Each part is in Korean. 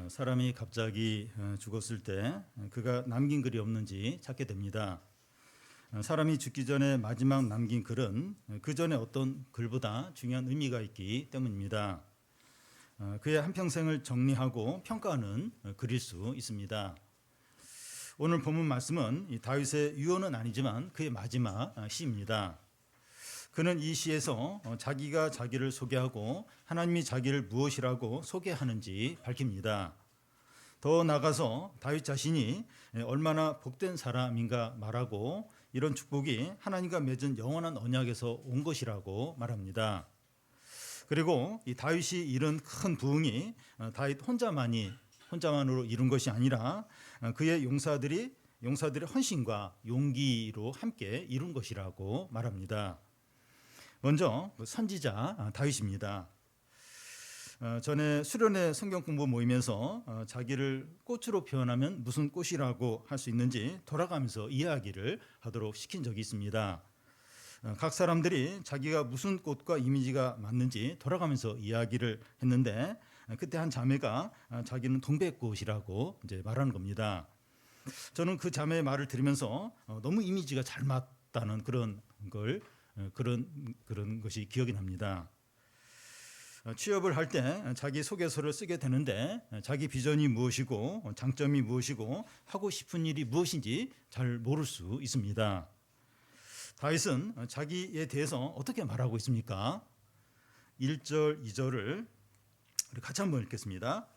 사람이 갑자기 죽었을 때 그가 남긴 글이 없는지 찾게 됩니다. 사람이 죽기 전에 마지막 남긴 글은 그 전에 어떤 글보다 중요한 의미가 있기 때문입니다. 그의 한평생을 정리하고 평가하는 글일 수 있습니다. 오늘 본문 말씀은 다윗의 유언은 아니지만 그의 마지막 시입니다. 그는 이 시에서 자기가 자기를 소개하고 하나님이 자기를 무엇이라고 소개하는지 밝힙니다. 더 나아가서 다윗 자신이 얼마나 복된 사람인가 말하고 이런 축복이 하나님과 맺은 영원한 언약에서 온 것이라고 말합니다. 그리고 이 다윗이 이룬 큰 부흥이 다윗 혼자만으로 이룬 것이 아니라 그의 용사들의 헌신과 용기로 함께 이룬 것이라고 말합니다. 먼저 선지자 다윗입니다. 전에 수련회 성경 공부 모이면서 자기를 꽃으로 표현하면 무슨 꽃이라고 할 수 있는지 돌아가면서 이야기를 하도록 시킨 적이 있습니다. 각 사람들이 자기가 무슨 꽃과 이미지가 맞는지 돌아가면서 이야기를 했는데 그때 한 자매가 자기는 동백꽃이라고 이제 말하는 겁니다. 저는 그 자매의 말을 들으면서 너무 이미지가 잘 맞다는 그런 것이 기억이 납니다. 취업을 할 때 자기 소개서를 쓰게 되는데 자기 비전이 무엇이고 장점이 무엇이고 하고 싶은 일이 무엇인지 잘 모를 수 있습니다. 다윗은 자기에 대해서 어떻게 말하고 있습니까? 1절, 2절을 우리 같이 한번 읽겠습니다.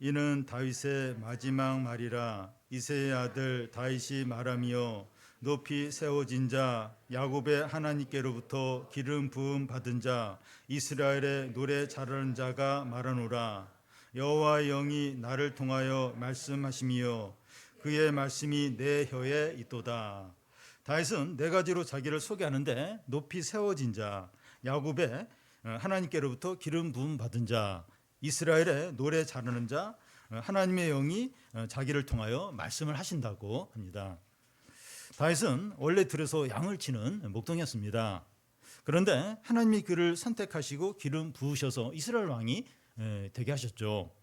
이는 다윗의 마지막 말이라 이새의 아들 다윗이 말하며 높이 세워진 자 야곱의 하나님께로부터 기름 부음 받은 자 이스라엘의 노래 잘하는 자가 말하노라. 여호와의 영이 나를 통하여 말씀하시며 그의 말씀이 내 혀에 있도다. 다윗은 네 가지로 자기를 소개하는데 높이 세워진 자, 야곱의 하나님께로부터 기름 부음 받은 자, 이스라엘의 노래 잘하는 자, 하나님의 영이 자기를 통하여 말씀을 하신다고 합니다. 다윗은 원래 들에서 양을 치는 목동이었습니다. 그런데 하나님이 그를 선택하시고 기름 부으셔서 이스라엘 왕이 되게 하셨죠.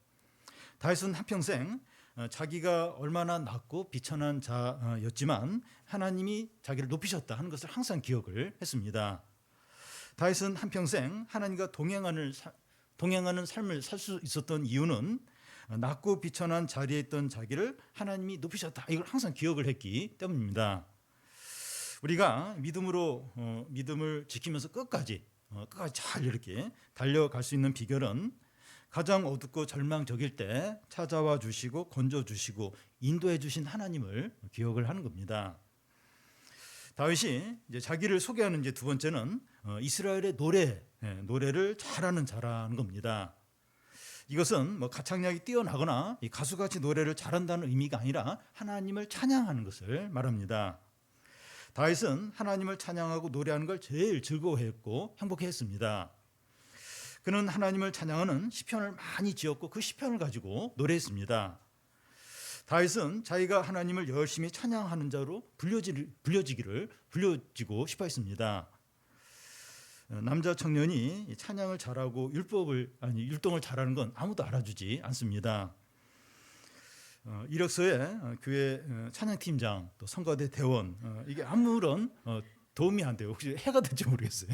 다윗은 한평생 자기가 얼마나 낮고 비천한 자였지만 하나님이 자기를 높이셨다 하는 것을 항상 기억을 했습니다. 다윗은 한평생 하나님과 동행하는 삶을 살 수 있었던 이유는 낮고 비천한 자리에 있던 자기를 하나님이 높이셨다 이걸 항상 기억을 했기 때문입니다. 우리가 믿음을 지키면서 끝까지 잘 이렇게 달려갈 수 있는 비결은 가장 어둡고 절망적일 때 찾아와 주시고 건져 주시고 인도해 주신 하나님을 기억을 하는 겁니다. 다윗이 이제 자기를 소개하는 이제 두 번째는 이스라엘의 노래를 잘하는 자라는 겁니다. 이것은 가창력이 뛰어나거나 가수같이 노래를 잘한다는 의미가 아니라 하나님을 찬양하는 것을 말합니다. 다윗은 하나님을 찬양하고 노래하는 걸 제일 즐거워했고 행복해했습니다. 그는 하나님을 찬양하는 시편을 많이 지었고 그 시편을 가지고 노래했습니다. 다윗은 자기가 하나님을 열심히 찬양하는 자로 불려지고 싶어 했습니다. 남자 청년이 찬양을 잘하고 율동을 잘하는 건 아무도 알아주지 않습니다. 이력서에 교회 찬양팀장 또 성가대 대원 이게 아무런 도움이 안 돼요. 혹시 해가 될지 모르겠어요.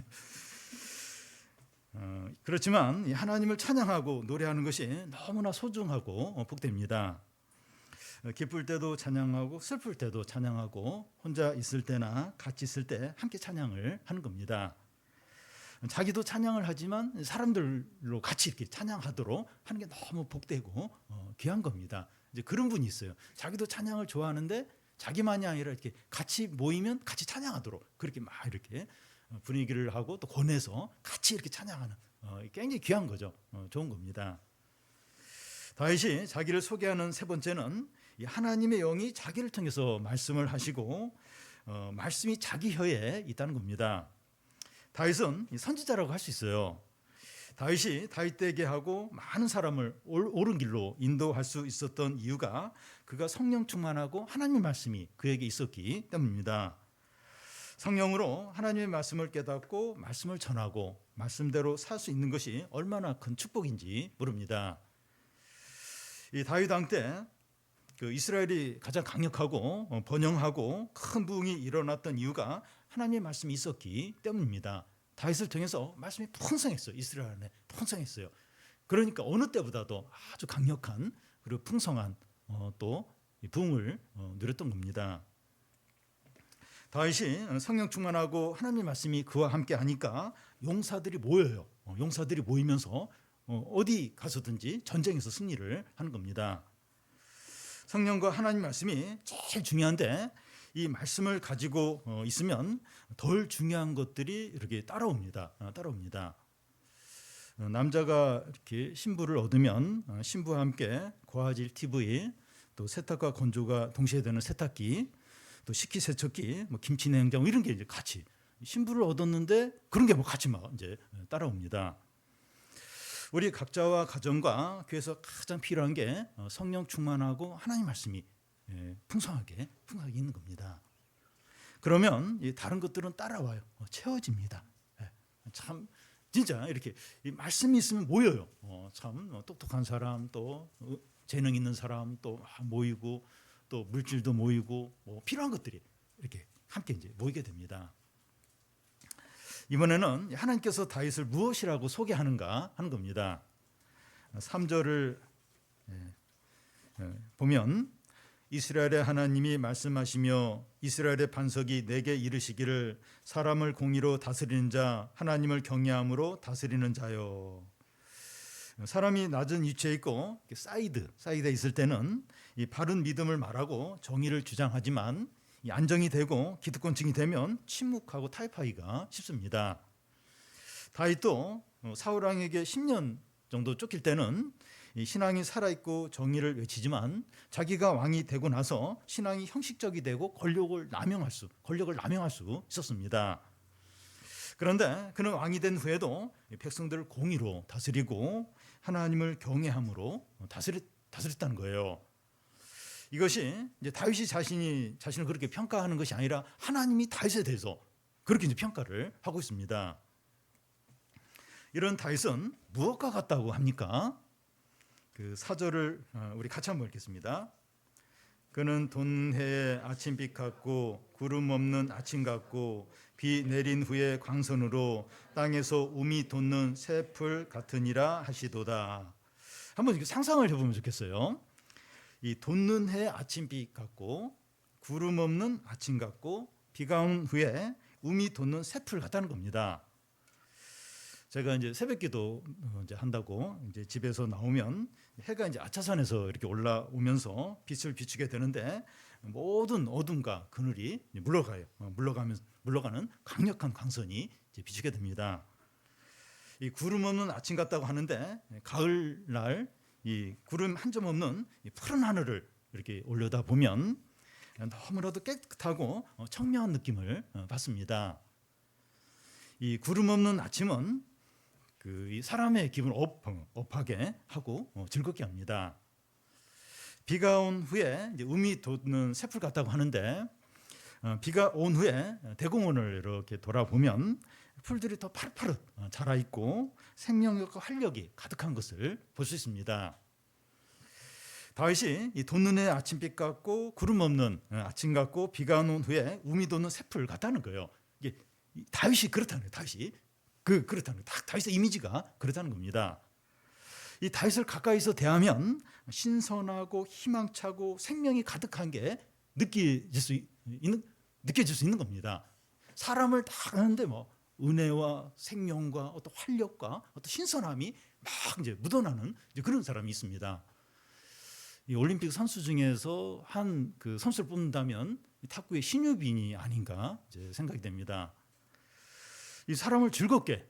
그렇지만 하나님을 찬양하고 노래하는 것이 너무나 소중하고 복됩니다. 기쁠 때도 찬양하고 슬플 때도 찬양하고 혼자 있을 때나 같이 있을 때 함께 찬양을 하는 겁니다. 자기도 찬양을 하지만 사람들로 같이 이렇게 찬양하도록 하는 게 너무 복되고 귀한 겁니다. 이제 그런 분이 있어요. 자기도 찬양을 좋아하는데 자기만이 아니라 이렇게 같이 모이면 같이 찬양하도록 그렇게 막 이렇게 분위기를 하고 또 권해서 같이 이렇게 찬양하는 굉장히 귀한 거죠. 좋은 겁니다. 다윗이 자기를 소개하는 세 번째는 하나님의 영이 자기를 통해서 말씀을 하시고 말씀이 자기 혀에 있다는 겁니다. 다윗은 선지자라고 할 수 있어요. 다윗이 다윗되게 하고 많은 사람을 옳은 길로 인도할 수 있었던 이유가 그가 성령 충만하고 하나님의 말씀이 그에게 있었기 때문입니다. 성령으로 하나님의 말씀을 깨닫고 말씀을 전하고 말씀대로 살 수 있는 것이 얼마나 큰 축복인지 모릅니다. 이 다윗 왕 때 그 이스라엘이 가장 강력하고 번영하고 큰 부흥이 일어났던 이유가 하나님의 말씀이 있었기 때문입니다. 다윗을 통해서 말씀이 풍성했어요. 이스라엘 안에 풍성했어요. 그러니까 어느 때보다도 아주 강력한 그리고 풍성한 또 부흥을 누렸던 겁니다. 다윗이 성령 충만하고 하나님의 말씀이 그와 함께 하니까 용사들이 모여요. 용사들이 모이면서 어디 가서든지 전쟁에서 승리를 하는 겁니다. 성령과 하나님 말씀이 제일 중요한데 이 말씀을 가지고 있으면 덜 중요한 것들이 이렇게 따라옵니다. 남자가 이렇게 신부를 얻으면 신부와 함께 고화질 TV, 또 세탁과 건조가 동시에 되는 세탁기, 또 식기세척기, 뭐 김치 냉장고 이런 게 이제 같이 신부를 얻었는데 그런 게 뭐 같이 막 이제 따라옵니다. 우리 각자와 가정과 교회에서 가장 필요한 게 성령 충만하고 하나님 말씀이 풍성하게 있는 겁니다. 그러면 다른 것들은 따라와요. 채워집니다. 참 진짜 이렇게 말씀이 있으면 모여요. 참 똑똑한 사람, 또 재능 있는 사람 또 모이고, 또 물질도 모이고, 뭐 필요한 것들이 이렇게 함께 이제 모이게 됩니다. 이번에는 하나님께서 다윗을 무엇이라고 소개하는가 하는 겁니다. 3절을 보면 이스라엘의 하나님이 말씀하시며 이스라엘의 반석이 내게 이르시기를 사람을 공의로 다스리는 자, 하나님을 경외함으로 다스리는 자요. 사람이 낮은 위치에 있고 사이드에 있을 때는 이 바른 믿음을 말하고 정의를 주장하지만 이 안정이 되고 기득권층이 되면 침묵하고 타협하기가 쉽습니다. 다윗도 사울 왕에게 10년 정도 쫓길 때는 이 신앙이 살아있고 정의를 외치지만 자기가 왕이 되고 나서 신앙이 형식적이 되고 권력을 남용할 수 있었습니다. 그런데 그는 왕이 된 후에도 백성들을 공의로 다스리고 하나님을 경외함으로 다스렸다는 거예요. 이것이 이제 다윗이 자신을 그렇게 평가하는 것이 아니라 하나님이 다윗에 대해서 그렇게 이제 평가를 하고 있습니다. 이런 다윗은 무엇과 같다고 합니까? 그 4절을 우리 같이 한번 읽겠습니다. 그는 돈해의 아침빛 같고 구름 없는 아침 같고 비 내린 후에 광선으로 땅에서 우미 돋는 새풀 같으니라 하시도다. 한번 상상을 해보면 좋겠어요. 이 돋는 해 아침빛 같고 구름 없는 아침 같고 비가 온 후에 우미 돋는 새풀 같다는 겁니다. 제가 이제 새벽기도 이제 한다고 이제 집에서 나오면 해가 이제 아차산에서 이렇게 올라오면서 빛을 비추게 되는데 모든 어둠과 그늘이 물러가는 강력한 광선이 이제 비추게 됩니다. 이 구름 없는 아침 같다고 하는데 가을날 이 구름 한 점 없는 이 푸른 하늘을 이렇게 올려다 보면 너무나도 깨끗하고 청명한 느낌을 받습니다. 이 구름 없는 아침은 이 사람의 기분을 업하게 하고 즐겁게 합니다. 비가 온 후에 이제 음이 돋는 새풀 같다고 하는데 비가 온 후에 대공원을 이렇게 돌아보면 풀들이 더 파릇파릇 자라 있고 생명력과 활력이 가득한 것을 볼 수 있습니다. 다윗이 이 돋는 해 아침빛 같고 구름 없는 아침 같고 비가 온 후에 우미 돋는 새풀 같다는 거예요. 이게 다윗이 그렇다는 거예요. 그렇다는 거예요. 다윗의 이미지가 그렇다는 겁니다. 이 다윗을 가까이서 대하면 신선하고 희망차고 생명이 가득한 게 느껴질 수 있는 겁니다. 사람을 다 하는데 뭐 은혜와 생명과 어떤 활력과 어떤 신선함이 막 이제 묻어나는 이제 그런 사람이 있습니다. 이 올림픽 선수 중에서 한 그 선수를 뽑는다면 탁구의 신유빈이 아닌가 이제 생각이 됩니다. 이 사람을 즐겁게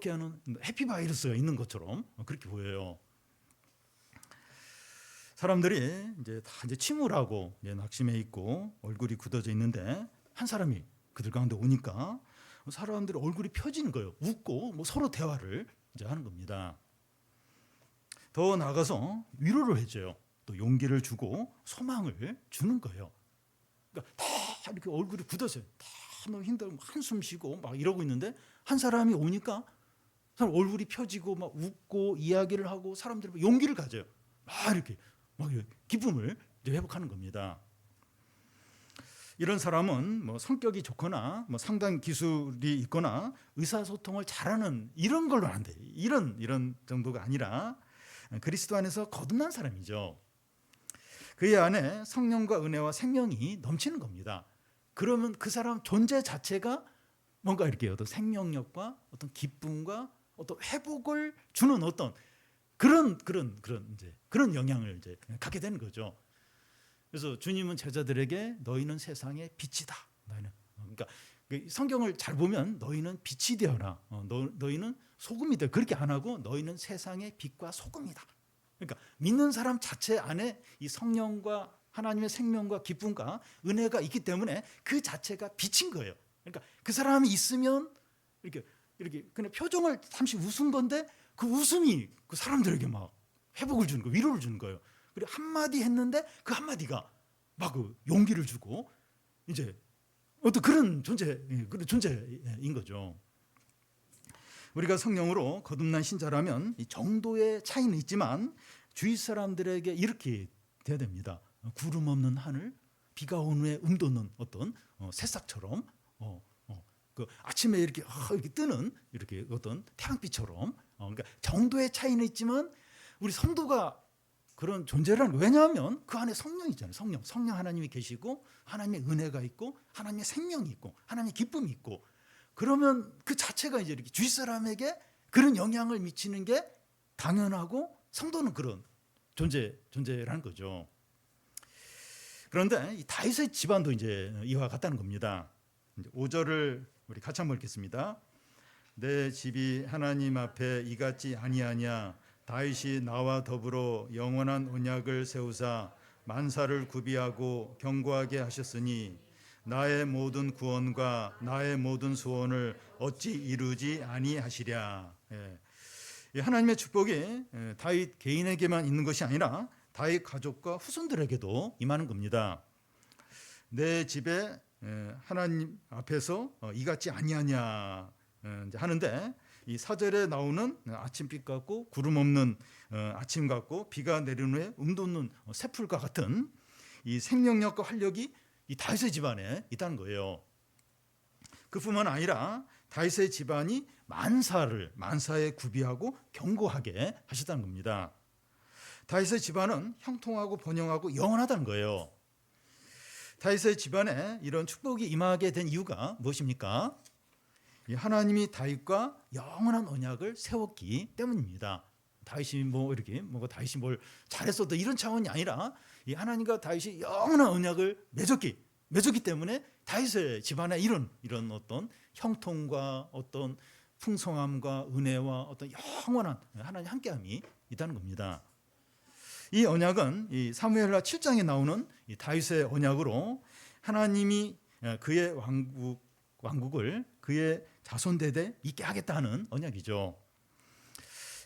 하는 해피 바이러스가 있는 것처럼 그렇게 보여요. 사람들이 이제 다 이제 침울하고 이제 낙심해 있고 얼굴이 굳어져 있는데 한 사람이 그들 가운데 오니까 사람들의 얼굴이 펴지는 거예요. 웃고 뭐 서로 대화를 이제 하는 겁니다. 더 나아가서 위로를 해줘요. 또 용기를 주고 소망을 주는 거예요. 그러니까 다 이렇게 얼굴이 굳어서요. 다 너무 힘들고 한숨 쉬고 막 이러고 있는데 한 사람이 오니까 사람 얼굴이 펴지고 막 웃고 이야기를 하고 사람들이 용기를 가져요. 막 이렇게 막 기쁨을 이제 회복하는 겁니다. 이런 사람은 뭐 성격이 좋거나 뭐 상당 기술이 있거나 의사소통을 잘하는 이런 걸로 안 돼. 이런 정도가 아니라 그리스도 안에서 거듭난 사람이죠. 그의 안에 성령과 은혜와 생명이 넘치는 겁니다. 그러면 그 사람 존재 자체가 뭔가 이렇게 어떤 생명력과 어떤 기쁨과 어떤 회복을 주는 어떤 그런 영향을 이제 갖게 되는 거죠. 그래서 주님은 제자들에게 너희는 세상의 빛이다. 그러니까 성경을 잘 보면 너희는 빛이 되어라. 너희는 소금이 되어. 그렇게 안 하고 너희는 세상의 빛과 소금이다. 그러니까 믿는 사람 자체 안에 이 성령과 하나님의 생명과 기쁨과 은혜가 있기 때문에 그 자체가 빛인 거예요. 그러니까 그 사람이 있으면 이렇게 그냥 표정을 잠시 웃은 건데 그 웃음이 그 사람들에게 막 회복을 주는 거, 위로를 주는 거예요. 그리고 한마디 했는데 그 한마디가 막 그 용기를 주고 이제 어떤 그런 존재인 거죠. 우리가 성령으로 거듭난 신자라면 이 정도의 차이는 있지만 주위 사람들에게 이렇게 돼야 됩니다. 구름 없는 하늘, 비가 온 후에 음돋는 어떤 새싹처럼 그 아침에 이렇게 뜨는 이렇게 어떤 태양빛처럼 그러니까 정도의 차이는 있지만 우리 성도가 그런 존재라는 거예요. 왜냐하면 그 안에 성령이 있잖아요. 성령 하나님이 계시고 하나님의 은혜가 있고 하나님의 생명이 있고 하나님의 기쁨이 있고 그러면 그 자체가 이제 이렇게 주위 사람에게 그런 영향을 미치는 게 당연하고 성도는 그런 존재라는 거죠. 그런데 이 다윗의 집안도 이제 이와 같다는 겁니다. 5절을 우리 같이 한번 읽겠습니다. 내 집이 하나님 앞에 이같지 아니하냐. 다윗이 나와 더불어 영원한 언약을 세우사 만사를 구비하고 견고하게 하셨으니 나의 모든 구원과 나의 모든 소원을 어찌 이루지 아니하시랴. 하나님의 축복이 다윗 개인에게만 있는 것이 아니라 다윗 가족과 후손들에게도 임하는 겁니다. 내 집에 하나님 앞에서 이같지 아니하냐 하는데 이 4절에 나오는 아침빛 같고 구름 없는 아침 같고 비가 내린 후에 음돋는 새풀과 같은 이 생명력과 활력이 이 다윗의 집안에 있다는 거예요. 그뿐만 아니라 다윗의 집안이 만사에 구비하고 견고하게 하셨다는 겁니다. 다윗의 집안은 형통하고 번영하고 영원하다는 거예요. 다윗의 집안에 이런 축복이 임하게 된 이유가 무엇입니까? 하나님이 다윗과 영원한 언약을 세웠기 때문입니다. 다윗이 다윗이 뭘 잘했어도 이런 차원이 아니라 이 하나님과 다윗이 영원한 언약을 맺었기 때문에 다윗의 집안에 이런 어떤 형통과 어떤 풍성함과 은혜와 어떤 영원한 하나님 함께함이 있다는 겁니다. 이 언약은 이 사무엘하 7장에 나오는 이 다윗의 언약으로 하나님이 그의 왕국을 그의 자손대대 있게 하겠다는 언약이죠.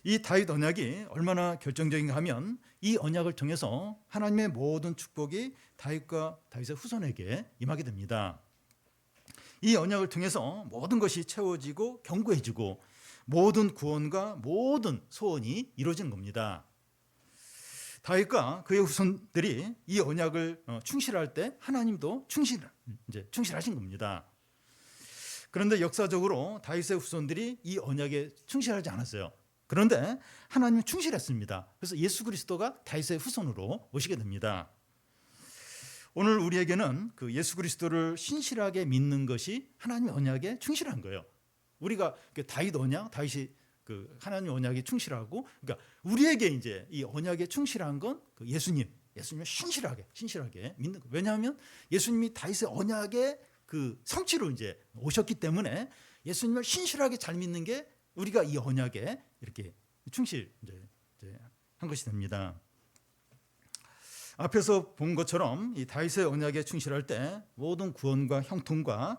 이 다윗 언약이 얼마나 결정적인가 하면 이 언약을 통해서 하나님의 모든 축복이 다윗과 다윗의 후손에게 임하게 됩니다. 이 언약을 통해서 모든 것이 채워지고 견고해지고 모든 구원과 모든 소원이 이루어지는 겁니다. 다윗과 그의 후손들이 이 언약을 충실할 때 하나님도 충실하신 겁니다. 그런데 역사적으로 다윗의 후손들이 이 언약에 충실하지 않았어요. 그런데 하나님은 충실했습니다. 그래서 예수 그리스도가 다윗의 후손으로 오시게 됩니다. 오늘 우리에게는 그 예수 그리스도를 신실하게 믿는 것이 하나님의 언약에 충실한 거예요. 우리가 다윗 언약, 다윗이 그 하나님 언약에 충실하고, 그러니까 우리에게 이제 이 언약에 충실한 건 그 예수님을 신실하게 믿는 거예요. 왜냐하면 예수님이 다윗의 언약의 그 성취로 이제 오셨기 때문에 예수님을 신실하게 잘 믿는 게 우리가 이 언약에 이렇게 충실 한 것이 됩니다. 앞에서 본 것처럼 이 다윗의 언약에 충실할 때 모든 구원과 형통과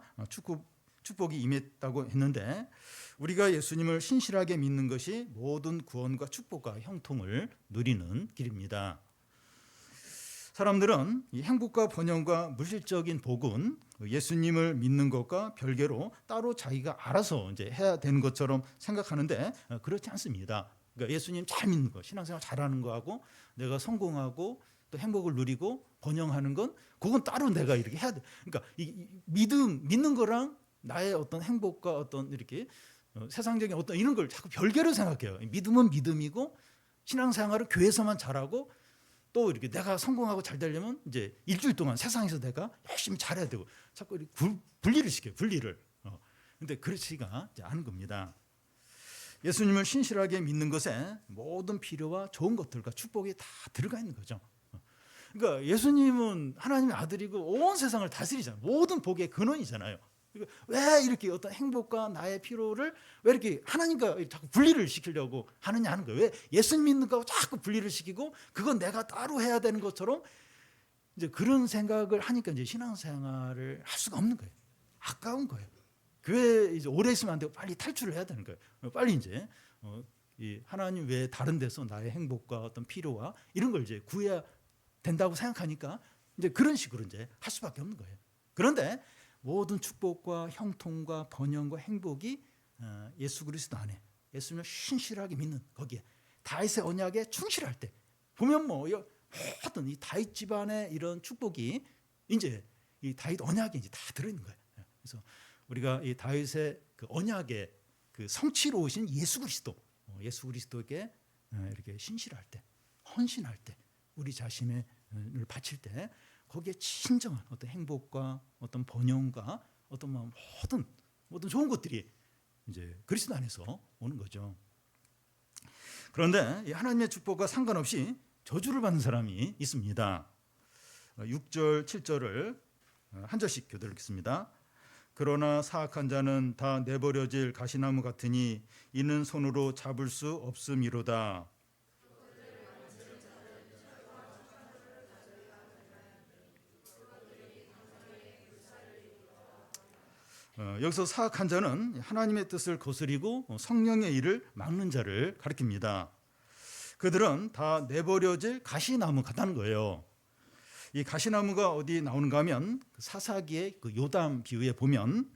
축복이 임했다고 했는데 우리가 예수님을 신실하게 믿는 것이 모든 구원과 축복과 형통을 누리는 길입니다. 사람들은 이 행복과 번영과 물질적인 복은 예수님을 믿는 것과 별개로 따로 자기가 알아서 이제 해야 되는 것처럼 생각하는데 그렇지 않습니다. 그러니까 예수님 잘 믿는 거, 신앙생활 잘하는 거하고 내가 성공하고 또 행복을 누리고 번영하는 건 그건 따로 내가 이렇게 해야 돼. 그러니까 이 믿는 거랑 나의 어떤 행복과 어떤 이렇게 세상적인 어떤 이런 걸 자꾸 별개로 생각해요. 믿음은 믿음이고 신앙생활을 교회에서만 잘하고 또 이렇게 내가 성공하고 잘 되려면 이제 일주일 동안 세상에서 내가 열심히 잘해야 되고 자꾸 이렇게 분리를 시켜요. 분리를. 근데 그렇지가 않은 겁니다. 예수님을 신실하게 믿는 것에 모든 필요와 좋은 것들과 축복이 다 들어가 있는 거죠. 그러니까 예수님은 하나님의 아들이고 온 세상을 다스리잖아요. 모든 복의 근원이잖아요. 그러니까 왜 이렇게 어떤 행복과 나의 필요를 왜 이렇게 하나님과 자꾸 분리를 시키려고 하느냐 하는 거예요. 왜 예수님 믿는 거하고 자꾸 분리를 시키고 그건 내가 따로 해야 되는 것처럼 이제 그런 생각을 하니까 이제 신앙생활을 할 수가 없는 거예요. 아까운 거예요. 교회 이제 오래 있으면 안 되고 빨리 탈출을 해야 되는 거예요. 빨리 이제 이 하나님 외에 다른 데서 나의 행복과 어떤 필요와 이런 걸 이제 구해야 된다고 생각하니까 이제 그런 식으로 이제 할 수밖에 없는 거예요. 그런데 모든 축복과 형통과 번영과 행복이 예수 그리스도 안에 예수님을 신실하게 믿는 거기에 다윗의 언약에 충실할 때 보면 뭐 어떤 이 다윗 집안의 이런 축복이 이제 이 다윗 언약에 이제 다 들어있는 거예요. 그래서 우리가 이 다윗의 그 언약의 그 성취로 오신 예수 그리스도에게 이렇게 신실할 때, 헌신할 때, 우리 자신을 바칠 때 거기에 진정한 어떤 행복과 어떤 번영과 어떤 모든 좋은 것들이 이제 그리스도 안에서 오는 거죠. 그런데 이 하나님의 축복과 상관없이 저주를 받는 사람이 있습니다. 6절, 7절을 한 절씩 교대로 읽겠습니다. 그러나 사악한 자는 다 내버려질 가시나무 같으니 이는 손으로 잡을 수 없음이로다. 여기서 사악한 자는 하나님의 뜻을 거스리고 성령의 일을 막는 자를 가리킵니다. 그들은 다 내버려질 가시나무 같다는 거예요. 이 가시나무가 어디 나오는가 하면 사사기의 그 요담 비유에 보면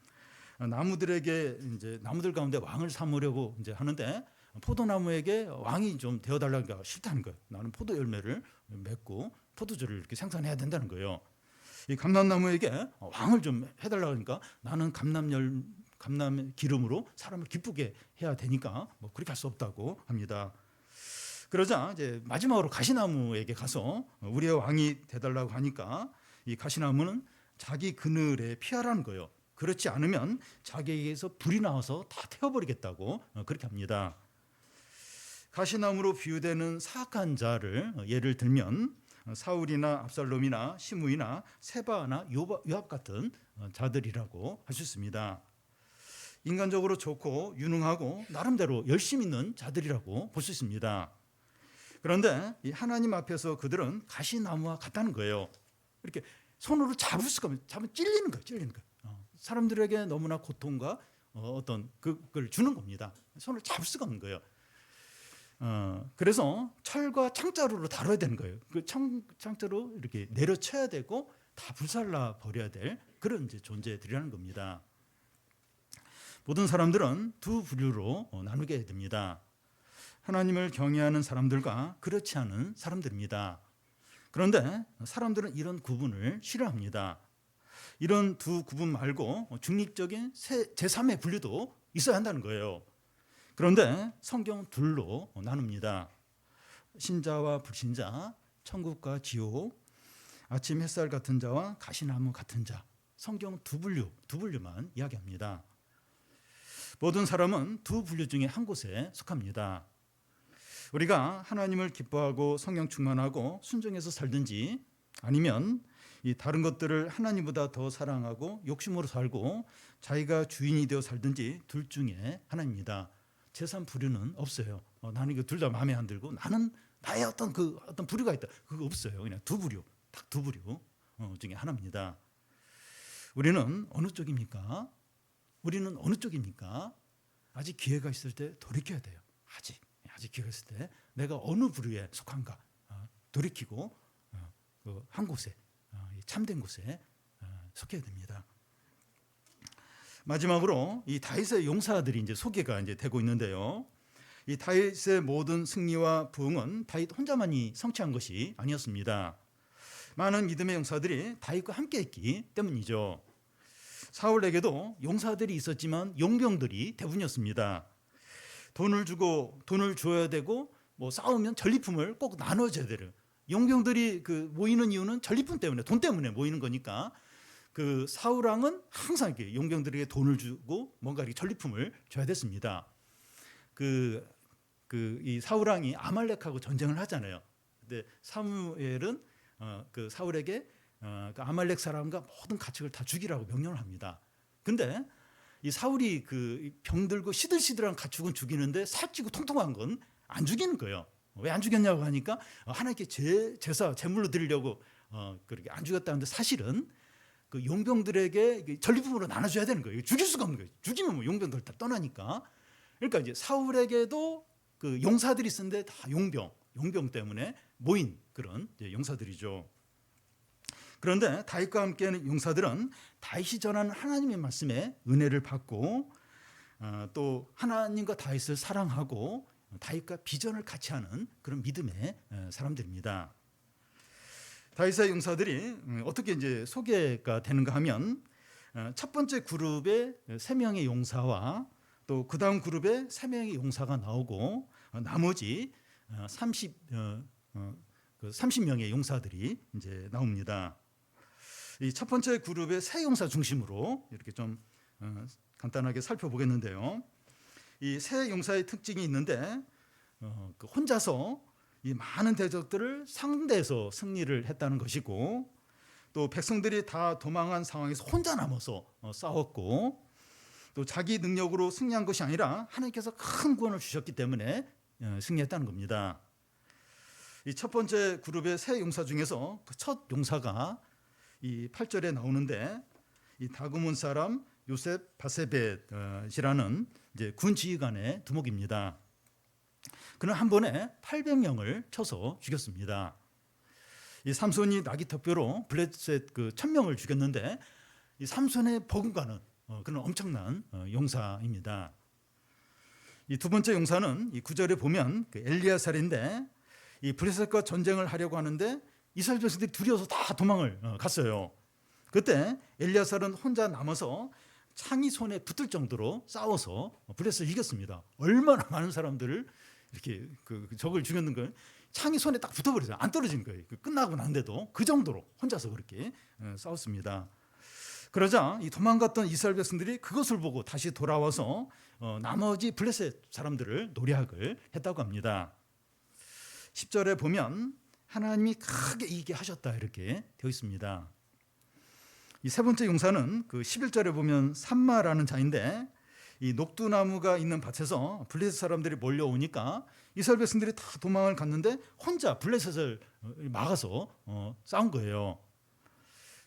나무들에게 이제 나무들 가운데 왕을 삼으려고 이제 하는데 포도나무에게 왕이 좀 되어달라니까 싫다는 거예요. 나는 포도 열매를 맺고 포도주를 이렇게 생산해야 된다는 거예요. 이 감람나무에게 왕을 좀 해달라고 하니까 나는 감람 기름으로 사람을 기쁘게 해야 되니까 뭐 그렇게 할 수 없다고 합니다. 그러자 이제 마지막으로 가시나무에게 가서 우리의 왕이 되달라고 하니까 이 가시나무는 자기 그늘에 피하라는 거예요. 그렇지 않으면 자기에게서 불이 나와서 다 태워버리겠다고 그렇게 합니다. 가시나무로 비유되는 사악한 자를 예를 들면 사울이나 압살롬이나 시므이나 세바나 요압 같은 자들이라고 할 수 있습니다. 인간적으로 좋고 유능하고 나름대로 열심 있는 자들이라고 볼 수 있습니다. 그런데 이 하나님 앞에서 그들은 가시나무와 같다는 거예요. 이렇게 손으로 잡을 수가 없어요. 잡으면 찔리는 거예요. 사람들에게 너무나 고통과 어떤 그걸 주는 겁니다. 손을 잡을 수가 없는 거예요. 그래서 철과 창자루로 다뤄야 되는 거예요. 그 창자로 이렇게 내려쳐야 되고 다 불살라 버려야 될 그런 이제 존재들이라는 겁니다. 모든 사람들은 두 부류로 나누게 됩니다. 하나님을 경외하는 사람들과 그렇지 않은 사람들입니다. 그런데 사람들은 이런 구분을 싫어합니다. 이런 두 구분 말고 중립적인 제3의 분류도 있어야 한다는 거예요. 그런데 성경 둘로 나눕니다. 신자와 불신자, 천국과 지옥, 아침 햇살 같은 자와 가시나무 같은 자. 성경 두 분류만 이야기합니다. 모든 사람은 두 분류 중에 한 곳에 속합니다. 우리가 하나님을 기뻐하고 성령 충만하고 순종해서 살든지 아니면 이 다른 것들을 하나님보다 더 사랑하고 욕심으로 살고 자기가 주인이 되어 살든지 둘 중에 하나입니다. 제3부류는 없어요. 나는 이거 둘 다 마음에 안 들고 나는 나의 어떤 부류가 있다. 그거 없어요. 그냥 두 부류, 딱 두 부류 중에 하나입니다. 우리는 어느 쪽입니까? 아직 기회가 있을 때 돌이켜야 돼요. 아직 기회가 있을 때 내가 어느 부류에 속한가 돌이키고 한 곳에 참된 곳에 속해야 됩니다. 마지막으로 이 다윗의 용사들이 이제 소개가 이제 되고 있는데요. 이 다윗의 모든 승리와 부흥은 다윗 혼자만이 성취한 것이 아니었습니다. 많은 믿음의 용사들이 다윗과 함께했기 때문이죠. 사울에게도 용사들이 있었지만 용병들이 대부분이었습니다. 돈을 줘야 되고 뭐 싸우면 전리품을 꼭 나눠줘야 돼요. 용병들이 그 모이는 이유는 전리품 때문에, 돈 때문에 모이는 거니까 그 사울 왕은 항상 이렇게 용병들에게 돈을 주고 뭔가 이렇게 전리품을 줘야 됐습니다. 이 사울 왕이 아말렉하고 전쟁을 하잖아요. 근데 사무엘은 그 사울에게 그 아말렉 사람과 모든 가축을 다 죽이라고 명령을 합니다. 근데 이 사울이 그 병들고 시들시들한 가축은 죽이는데 살찌고 통통한 건 안 죽이는 거예요. 왜 안 죽였냐고 하니까 하나님께 제사 제물로 드리려고 그렇게 안 죽였다는데, 사실은 그 용병들에게 전리품으로 나눠줘야 되는 거예요. 죽일 수가 없는 거예요. 죽이면 뭐 용병들 다 떠나니까. 그러니까 이제 사울에게도 그 용사들이 있었는데 다 용병 때문에 모인 그런 용사들이죠. 그런데 다윗과 함께하는 용사들은 다윗이 전하는 하나님의 말씀에 은혜를 받고 또 하나님과 다윗을 사랑하고 다윗과 비전을 같이 하는 그런 믿음의 사람들입니다. 다윗의 용사들이 어떻게 이제 소개가 되는가 하면, 첫 번째 그룹에 3명의 용사와 또 그 다음 그룹에 3명의 용사가 나오고 나머지 30명의 용사들이 이제 나옵니다. 이 첫 번째 그룹의 세 용사 중심으로 이렇게 좀 간단하게 살펴보겠는데요. 이 세 용사의 특징이 있는데, 그 혼자서 이 많은 대적들을 상대해서 승리를 했다는 것이고, 또 백성들이 다 도망한 상황에서 혼자 남아서 싸웠고, 또 자기 능력으로 승리한 것이 아니라 하나님께서 큰 구원을 주셨기 때문에 승리했다는 겁니다. 이 첫 번째 그룹의 세 용사 중에서 그 첫 용사가 이 8절에 나오는데, 이 다그몬 사람 요셉 바세벳이라는 이제 군 지휘관의 두목입니다. 그는 한 번에 800명을 쳐서 죽였습니다. 이 삼손이 나기특별로 블레셋 그 1000명을 죽였는데, 이 삼손의 버금가는 그런 엄청난 용사입니다. 이 두 번째 용사는 이 9절에 보면 그 엘리야살인데, 이 블레셋과 전쟁을 하려고 하는데 이스라엘 백성들이 두려워서 다 도망을 갔어요. 그때 엘리야살은 혼자 남아서 창이 손에 붙을 정도로 싸워서 블레셋을 이겼습니다. 얼마나 많은 사람들을 이렇게 그 적을 죽였는 걸, 창이 손에 딱 붙어버려서 안 떨어진 거예요. 끝나고 난데도 그 정도로 혼자서 그렇게 싸웠습니다. 그러자 이 도망갔던 이스라엘 백성들이 그것을 보고 다시 돌아와서 나머지 블레셋 사람들을 노략을 했다고 합니다. 10절에 보면 하나님이 크게 이기게 하셨다 이렇게 되어 있습니다. 이 세 번째 용사는 그 11절에 보면 삼마라는 자인데, 이 녹두나무가 있는 밭에서 블레셋 사람들이 몰려오니까 이스라엘 백성들이 다 도망을 갔는데 혼자 블레셋을 막아서 싸운 거예요.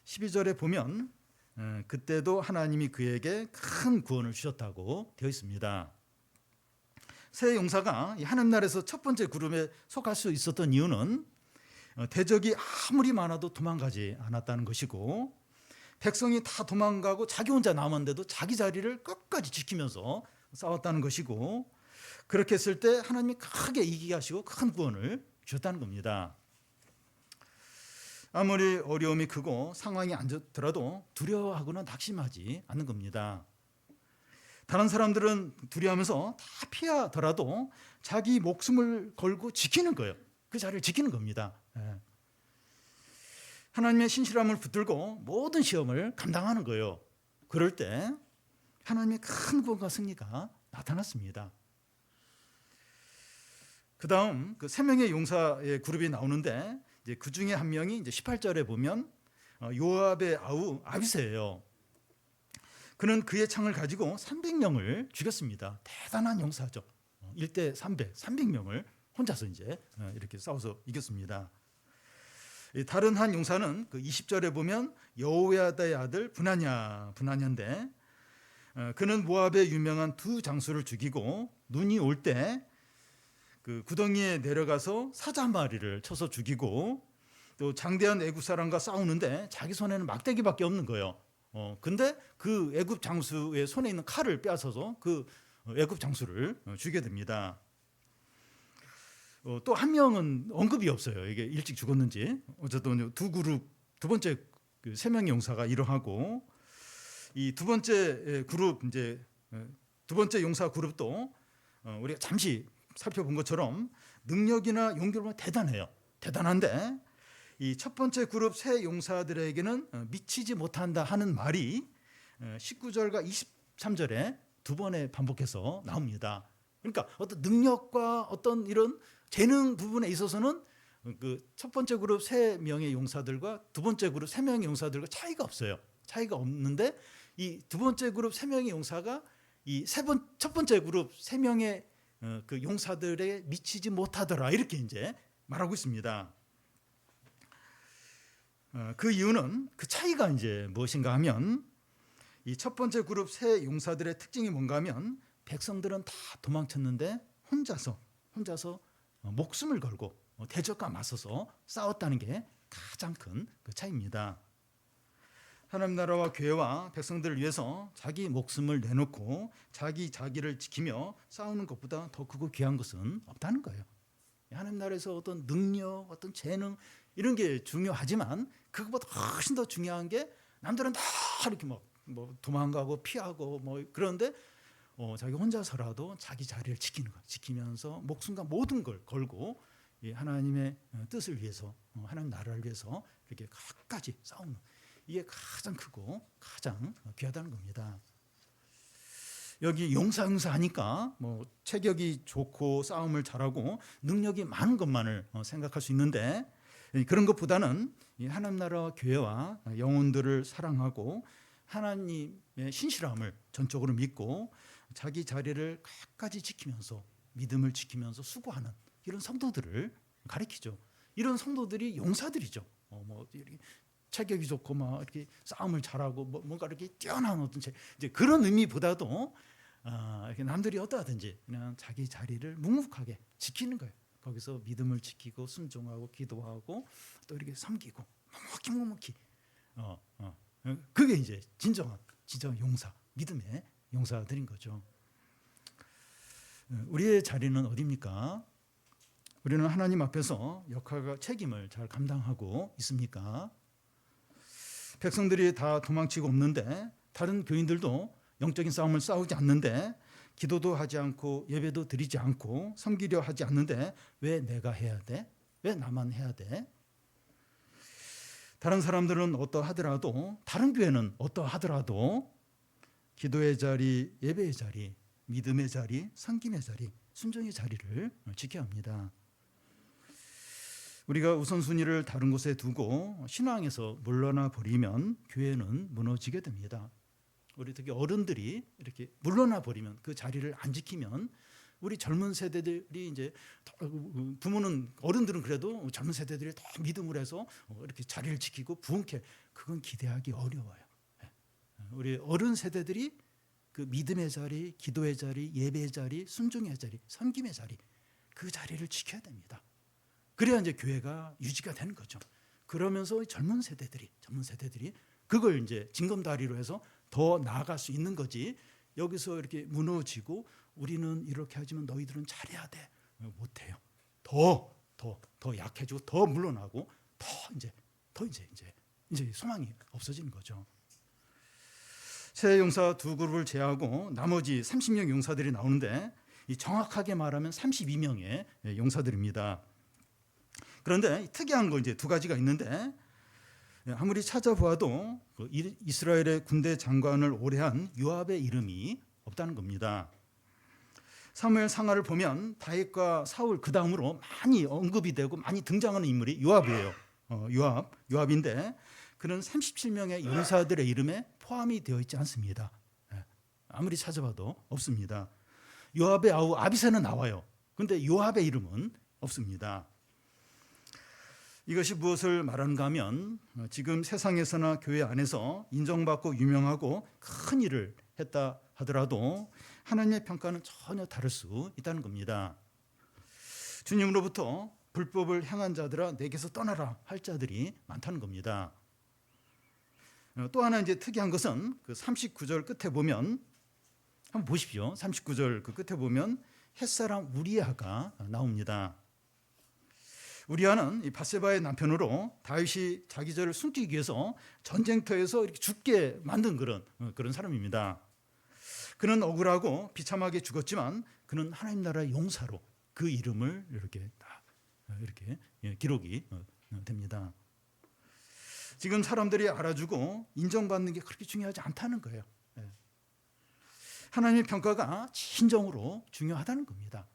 12절에 보면 그때도 하나님이 그에게 큰 구원을 주셨다고 되어 있습니다. 세 용사가 하나님 나라에서 첫 번째 그룹에 속할 수 있었던 이유는 대적이 아무리 많아도 도망가지 않았다는 것이고, 백성이 다 도망가고 자기 혼자 남았는데도 자기 자리를 끝까지 지키면서 싸웠다는 것이고, 그렇게 했을 때 하나님이 크게 이기게 하시고 큰 구원을 주셨다는 겁니다. 아무리 어려움이 크고 상황이 안 좋더라도 두려워하거나 낙심하지 않는 겁니다. 다른 사람들은 두려워하면서 다 피하더라도 자기 목숨을 걸고 지키는 거예요. 그 자리를 지키는 겁니다. 하나님의 신실함을 붙들고 모든 시험을 감당하는 거예요. 그럴 때 하나님의 큰 구원과 승리가 나타났습니다. 그 다음 그 3명의 용사의 그룹이 나오는데, 이제 그 중에 한 명이 이제 18절에 보면 요압의 아우 아비새예요. 그는 그의 창을 가지고 300명을 죽였습니다. 대단한 용사죠. 1대 300명을 혼자서 이제 이렇게 싸워서 이겼습니다. 다른 한 용사는 그 20절에 보면 여호야다의 아들 분하냐인데, 그는 모압의 유명한 두 장수를 죽이고 눈이 올 때 그 구덩이에 내려가서 사자 한 마리를 쳐서 죽이고, 또 장대한 애굽 사람과 싸우는데 자기 손에는 막대기밖에 없는 거예요. 근데 그 애굽 장수의 손에 있는 칼을 빼앗아서 그 애굽 장수를 죽이게 됩니다. 또 한 명은 언급이 없어요. 이게 일찍 죽었는지. 어쨌든 두 그룹, 두 번째 그 세 명의 용사가 이러하고, 이 두 번째 그룹, 이제 두 번째 용사 그룹도 우리가 잠시 살펴본 것처럼 능력이나 용기로 대단해요. 대단한데 이 첫 번째 그룹 세 용사들에게는 미치지 못한다 하는 말이 19절과 23절에 두 번에 반복해서 나옵니다. 그러니까 어떤 능력과 어떤 이런 재능 부분에 있어서는 그 첫 번째 그룹 세 명의 용사들과 두 번째 그룹 세 명의 용사들과 차이가 없어요. 차이가 없는데 이 두 번째 그룹 세 명의 용사가 이 첫 번째 그룹 세 명의 그 용사들에 미치지 못하더라, 이렇게 이제 말하고 있습니다. 그 이유는, 그 차이가 이제 무엇인가 하면, 이 첫 번째 그룹 세 용사들의 특징이 뭔가 하면, 백성들은 다 도망쳤는데 혼자서 목숨을 걸고 대적과 맞서서 싸웠다는 게 가장 큰 그 차이입니다. 하나님 나라와 교회와 백성들을 위해서 자기 목숨을 내놓고 자기를 지키며 싸우는 것보다 더 크고 귀한 것은 없다는 거예요. 하나님 나라에서 어떤 능력, 어떤 재능 이런 게 중요하지만 그것보다 훨씬 더 중요한 게, 남들은 다 이렇게 뭐 도망가고 피하고 뭐 그런데 자기 혼자서라도 자기 자리를 지키는 것, 지키면서 목숨과 모든 걸 걸고 하나님의 뜻을 위해서, 하나님 나라를 위해서 이렇게 끝까지 싸우는, 이게 가장 크고 가장 귀하다는 겁니다. 여기 용사 하니까 뭐 체격이 좋고 싸움을 잘하고 능력이 많은 것만을 생각할 수 있는데, 그런 것보다는 하나님 나라와 교회와 영혼들을 사랑하고 하나님의 신실함을 전적으로 믿고 자기 자리를 끝까지 지키면서, 믿음을 지키면서 수고하는 이런 성도들을 가리키죠. 이런 성도들이 용사들이죠. 뭐 체격이 좋고 막 이렇게 싸움을 잘하고 뭔가 이렇게 뛰어난 어떤 이제 그런 의미보다도 이렇게 남들이 어떠하든지 그냥 자기 자리를 묵묵하게 지키는 거예요. 거기서 믿음을 지키고 순종하고 기도하고 또 이렇게 섬기고 묵묵히 그게 이제 진정한 용사, 믿음의 용사들인 거죠. 우리의 자리는 어디입니까? 우리는 하나님 앞에서 역할과 책임을 잘 감당하고 있습니까? 백성들이 다 도망치고 없는데, 다른 교인들도 영적인 싸움을 싸우지 않는데, 기도도 하지 않고 예배도 드리지 않고 섬기려 하지 않는데 왜 내가 해야 돼? 왜 나만 해야 돼? 다른 사람들은 어떠하더라도, 다른 교회는 어떠하더라도 기도의 자리, 예배의 자리, 믿음의 자리, 섬김의 자리, 순종의 자리를 지켜야 합니다. 우리가 우선순위를 다른 곳에 두고 신앙에서 물러나 버리면 교회는 무너지게 됩니다. 우리 특히 어른들이 이렇게 물러나 버리면, 그 자리를 안 지키면, 우리 젊은 세대들이 이제, 부모는, 어른들은 그래도 젊은 세대들이 더 믿음을 해서 이렇게 자리를 지키고 부흥케, 그건 기대하기 어려워요. 우리 어른 세대들이 그 믿음의 자리, 기도의 자리, 예배의 자리, 순종의 자리, 섬김의 자리, 그 자리를 지켜야 됩니다. 그래야 이제 교회가 유지가 되는 거죠. 그러면서 젊은 세대들이 그걸 이제 징검다리로 해서 더 나아갈 수 있는 거지, 여기서 이렇게 무너지고 우리는 이렇게 하지만 너희들은 잘해야 돼, 못해요. 더 약해지고 더 물러나고 더 이제 소망이 없어지는 거죠. 세 용사 두 그룹을 제하고 나머지 30명 용사들이 나오는데, 이 정확하게 말하면 32명의 용사들입니다. 그런데 특이한 거 이제 두 가지가 있는데, 아무리 찾아보아도 이스라엘의 군대 장관을 오래 한 요압의 이름이 없다는 겁니다. 사무엘 상하를 보면 다윗과 사울 그 다음으로 많이 언급이 되고 많이 등장하는 인물이 요압이에요. 요압인데 그는 37명의 용사들의 이름에 포함이 되어 있지 않습니다. 아무리 찾아봐도 없습니다. 요압의 아우 아비새는 나와요. 그런데 요압의 이름은 없습니다. 이것이 무엇을 말하는가 하면, 지금 세상에서나 교회 안에서 인정받고 유명하고 큰 일을 했다 하더라도 하나님의 평가는 전혀 다를 수 있다는 겁니다. 주님으로부터 불법을 행한 자들아 내게서 떠나라 할 자들이 많다는 겁니다. 또 하나 이제 특이한 것은 그 39절 끝에 보면, 한번 보십시오. 39절 그 끝에 보면 햇사람 우리아가 나옵니다. 우리아는 이 밧세바의 남편으로 다윗이 자기 죄를 숨기기 위해서 전쟁터에서 이렇게 죽게 만든 그런 사람입니다. 그는 억울하고 비참하게 죽었지만 그는 하나님 나라의 용사로 그 이름을 이렇게 기록이 됩니다. 지금 사람들이 알아주고 인정받는 게 그렇게 중요하지 않다는 거예요. 하나님의 평가가 진정으로 중요하다는 겁니다.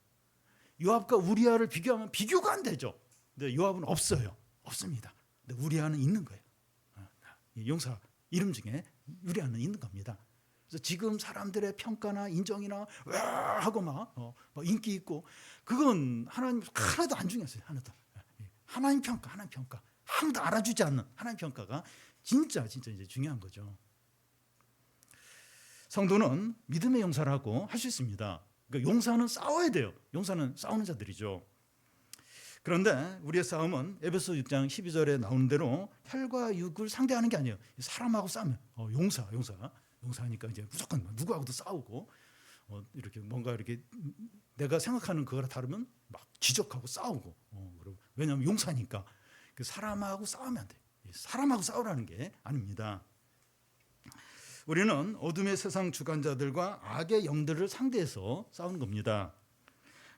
요압과 우리아를 비교하면 비교가 안 되죠. 근데 요압은 없습니다. 근데 우리아는 있는 거예요. 용사 이름 중에 우리아는 있는 겁니다. 그래서 지금 사람들의 평가나 인정이나 와 하고 막 인기 있고 그건 하나님 하나도 안 중요했어요. 하나도. 하나님 평가. 아무도 알아주지 않는 하나님 평가가 진짜 이제 중요한 거죠. 성도는 믿음의 용사라고 할 수 있습니다. 그러니까 용사는 싸워야 돼요. 용사는 싸우는 자들이죠. 그런데 우리의 싸움은 에베소 6장 12절에 나오는 대로 혈과 육을 상대하는 게 아니에요. 사람하고 싸우면 용사니까 이제 무조건 누구하고도 싸우고 이렇게 뭔가 이렇게 내가 생각하는 그거랑 다르면 막 지적하고 싸우고 왜냐하면 용사니까 그 사람하고 싸우면 안 돼요. 사람하고 싸우라는 게 아닙니다. 우리는 어둠의 세상 주관자들과 악의 영들을 상대해서 싸우는 겁니다.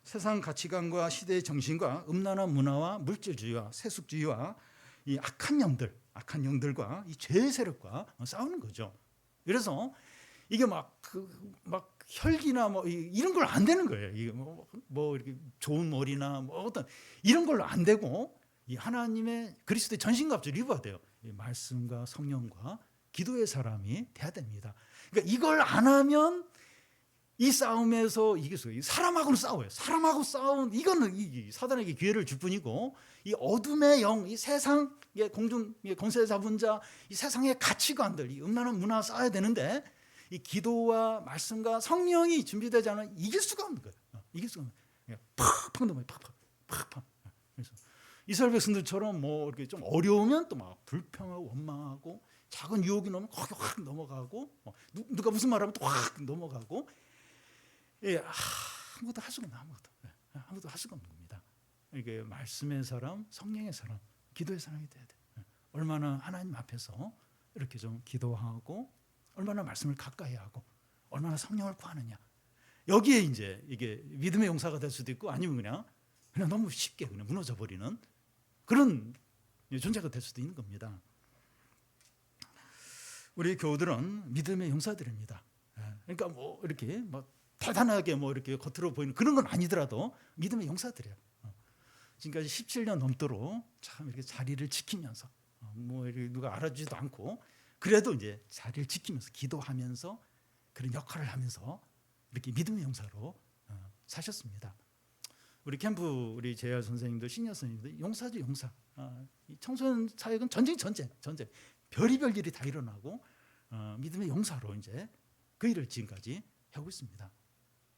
세상 가치관과 시대의 정신과 음란한 문화와 물질주의와 세속주의와 이 악한 영들과 이 죄의 세력과 싸우는 거죠. 그래서 이게 막 혈기나 이런 걸 안 되는 거예요. 이게 이렇게 좋은 머리나 어떤 이런 걸로 안 되고 이 하나님의 그리스도의 전신갑주를 입어야 돼요. 이 말씀과 성령과 기도의 사람이 돼야 됩니다. 그러니까 이걸 안 하면 이 싸움에서 이길 수가 있어요. 사람하고는 싸워요. 사람하고 싸운 이거는 사단에게 기회를 줄 뿐이고 이 어둠의 영, 이 세상의 공중 권세 잡은 자, 이 세상의 가치관들, 이 음란한 문화 싸워야 되는데 이 기도와 말씀과 성령이 준비되지 않으면 이길 수가 없는 거예요. 이길 수가 없는 거예요. 팍팍 넘어요. 팍팍. 그래서 이스라엘 백성들처럼 이렇게 좀 어려우면 또 막 불평하고 원망하고 작은 유혹이 나오면 거기 확 넘어가고 누가 무슨 말하면 또 확 넘어가고 아무것도 할 수가 없는 아무것도 할 수가 없는 겁니다. 이게 말씀의 사람, 성령의 사람, 기도의 사람이 돼야 돼. 얼마나 하나님 앞에서 이렇게 좀 기도하고 얼마나 말씀을 가까이 하고 얼마나 성령을 구하느냐. 여기에 이제 이게 믿음의 용사가 될 수도 있고 아니면 그냥 너무 쉽게 그냥 무너져 버리는 그런 존재가 될 수도 있는 겁니다. 우리 교우들은 믿음의 용사들입니다. 그러니까 이렇게 대단하게 이렇게 겉으로 보이는 그런 건 아니더라도 믿음의 용사들이에요. 지금까지 17년 넘도록 참 이렇게 자리를 지키면서 이렇게 누가 알아주지도 않고 그래도 이제 자리를 지키면서 기도하면서 그런 역할을 하면서 이렇게 믿음의 용사로 사셨습니다. 우리 캠프 우리 재활 선생님들 시니어 선생님들 용사죠 용사. 청소년 사역은 전쟁. 별의별 일이 다 일어나고 믿음의 용사로 이제 그 일을 지금까지 하고 있습니다.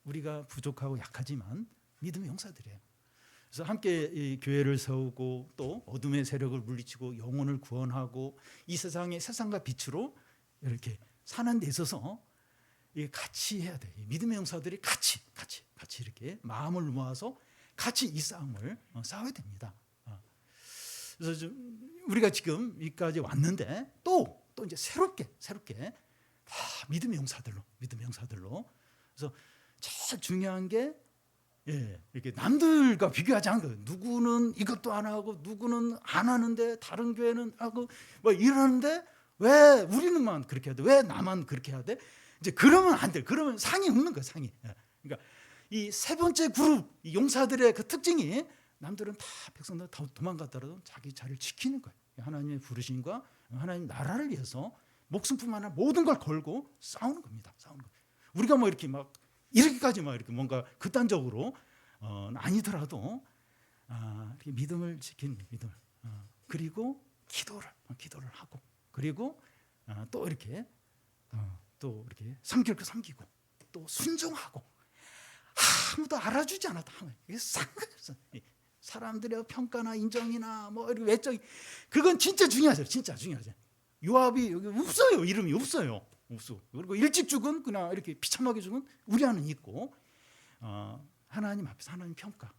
우리가 부족하고 약하지만 믿음의 용사들이에요. 그래서 함께 이 교회를 세우고 또 어둠의 세력을 물리치고 영혼을 구원하고 이 세상과 빛으로 이렇게 사는 데 있어서 같이 해야 돼. 믿음의 용사들이 같이 이렇게 마음을 모아서 같이 이 싸움을 싸워야 됩니다. 그래서 우리가 지금 여기까지 왔는데 또 이제 새롭게 다 믿음의 용사들로. 그래서 제일 중요한 게 이렇게 남들과 비교하지 않은 거예요. 누구는 이것도 안 하고 누구는 안 하는데 다른 교회는 하고 이러는데 왜 우리는만 그렇게 해야 돼? 왜 나만 그렇게 해야 돼? 이제 그러면 안 돼. 그러면 상이 없는 거예요. 상이. 그러니까 이 세 번째 그룹 이 용사들의 그 특징이 남들은 다 백성들 다 도망갔더라도 자기 자리를 지키는 거예요. 하나님의 부르심과 하나님 나라를 위해서 목숨뿐만 아니라 모든 걸 걸고 싸우는 겁니다. 싸우는 거. 우리가 이렇게 이렇게까지 이렇게 뭔가 극단적으로 아니더라도 이렇게 믿음을 지키는 믿음을 그리고 기도를 하고 그리고 또 이렇게 섬기고 또 순종하고 아무도 알아주지 않아도 이게 상관없어. 사람들의 평가나 인정이나 이렇게 외적인 그건 진짜 중요하죠. 진짜 중요하죠. 요압이 여기 없어요. 이름이 없어. 그리고 일찍 죽은 그냥 이렇게 비참하게 죽은 우리아는 있고 하나님 앞에서 하나님 평가,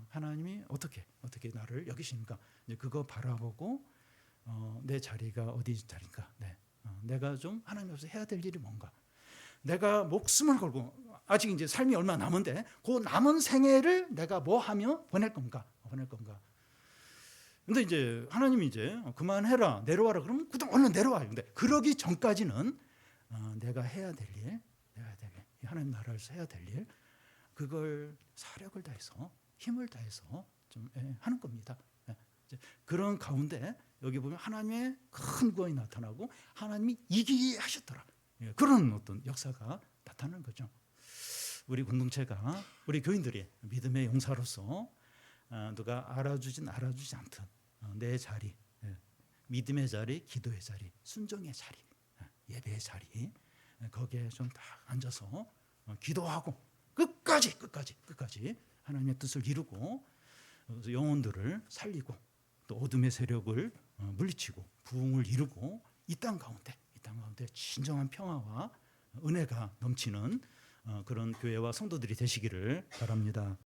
하나님이 어떻게 나를 여기시는가, 이제 그거 바라보고 내 자리가 어디 자리인가, 내가 좀 하나님 앞에서 해야 될 일이 뭔가, 내가 목숨을 걸고 아직 이제 삶이 얼마 남은데 그 남은 생애를 내가 뭐 하며 보낼 건가. 근데 이제 하나님이 이제 그만해라, 내려와라 그러면 그다음 얼른 내려와요. 근데 그러기 전까지는 내가 해야 될 일, 하나님 나라에서 해야 될 일, 그걸 사력을 다해서 힘을 다해서 좀 하는 겁니다. 그런 가운데 여기 보면 하나님의 큰 구원이 나타나고 하나님이 이기게 하셨더라. 그런 어떤 역사가 나타나는 거죠. 우리 공동체가, 우리 교인들이 믿음의 용사로서 누가 알아주지 않든 내 자리, 믿음의 자리, 기도의 자리, 순종의 자리, 예배의 자리, 거기에 좀 딱 앉아서 기도하고 끝까지 하나님의 뜻을 이루고 영혼들을 살리고 또 어둠의 세력을 물리치고 부흥을 이루고 이 땅 가운데 진정한 평화와 은혜가 넘치는 그런 교회와 성도들이 되시기를 바랍니다.